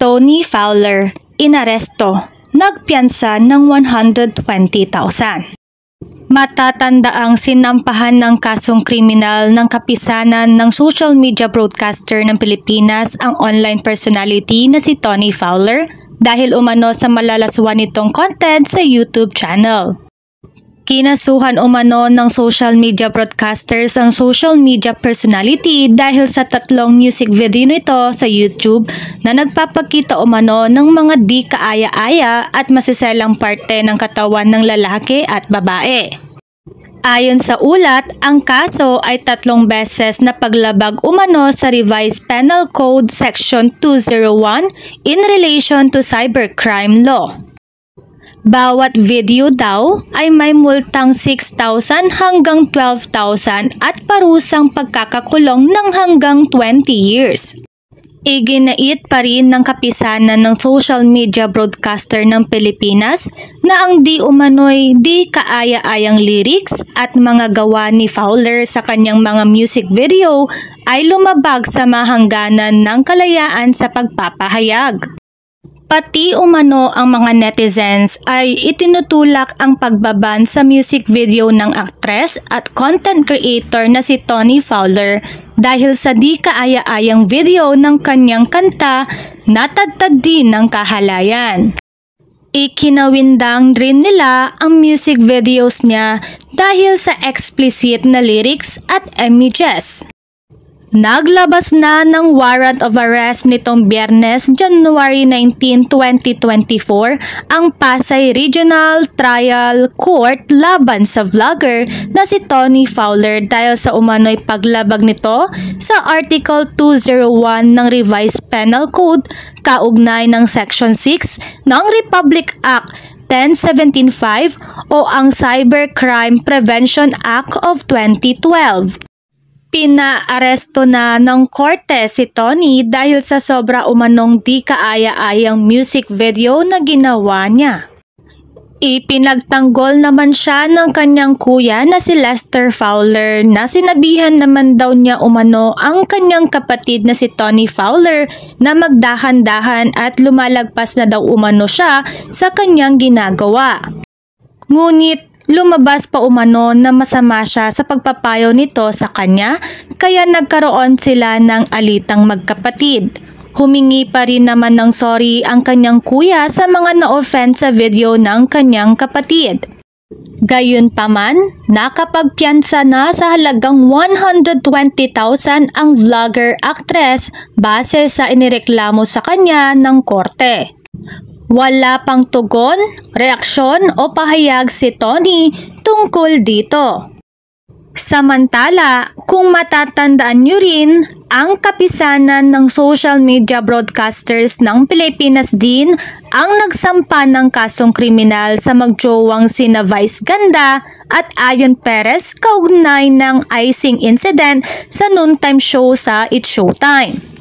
Tony Fowler, inaresto, nagpiyansa ng 120,000. Matatandaang sinampahan ng kasong kriminal ng kapisanan ng social media broadcaster ng Pilipinas ang online personality na si Tony Fowler dahil umano sa malalaswan nitong content sa YouTube channel. Kinasuhan umano ng social media broadcasters ang social media personality dahil sa 3 music video nito sa YouTube na nagpapakita umano ng mga di kaaya-aya at masiselang parte ng katawan ng lalaki at babae. Ayon sa ulat, ang kaso ay 3 beses na paglabag umano sa Revised Penal Code Section 201 in relation to cybercrime law. Bawat video daw ay may multang 6,000 hanggang 12,000 at parusang pagkakakulong ng hanggang 20 years. Iginait pa rin ng kapisanan ng social media broadcaster ng Pilipinas na ang di umano'y di kaaya-ayang lyrics at mga gawa ni Fowler sa kanyang mga music video ay lumabag sa mahangganan ng kalayaan sa pagpapahayag. Pati umano ang mga netizens ay itinutulak ang pagbaban sa music video ng aktres at content creator na si Tony Fowler dahil sa di kaaya-ayang video ng kanyang kanta na Tadtad Din ng Kahalayan. Ikinawindang rin nila ang music videos niya dahil sa explicit na lyrics at images. Naglabas na ng warrant of arrest nitong Biyernes, January 19, 2024 ang Pasay Regional Trial Court laban sa vlogger na si Tony Fowler dahil sa umano'y paglabag nito sa Article 201 ng Revised Penal Code kaugnay ng Section 6 ng Republic Act 10175 o ang Cybercrime Prevention Act of 2012. Pinaaresto na ng korte si Tony dahil sa sobra umanong di kaaya-ayang music video na ginawa niya. Ipinagtanggol naman siya ng kanyang kuya na si Lester Fowler na sinabihan naman daw niya umano ang kanyang kapatid na si Tony Fowler na magdahan-dahan at lumalagpas na daw umano siya sa kanyang ginagawa. Ngunit lumabas pa umano na masama siya sa pagpapayo nito sa kanya kaya nagkaroon sila ng alitang magkapatid. Humingi pa rin naman ng sorry ang kanyang kuya sa mga na-offend sa video ng kanyang kapatid. Gayunpaman, nakapagpiyansa na sa halagang 120,000 ang vlogger actress base sa inireklamo sa kanya ng korte. Wala pang tugon, reaksyon o pahayag si Tony tungkol dito. Samantala, kung matatandaan nyo rin, ang kapisanan ng social media broadcasters ng Pilipinas din ang nagsampa ng kasong kriminal sa magjowang sina Vice Ganda at Ayon Perez kaugnay ng icing incident sa noontime show sa It's Showtime.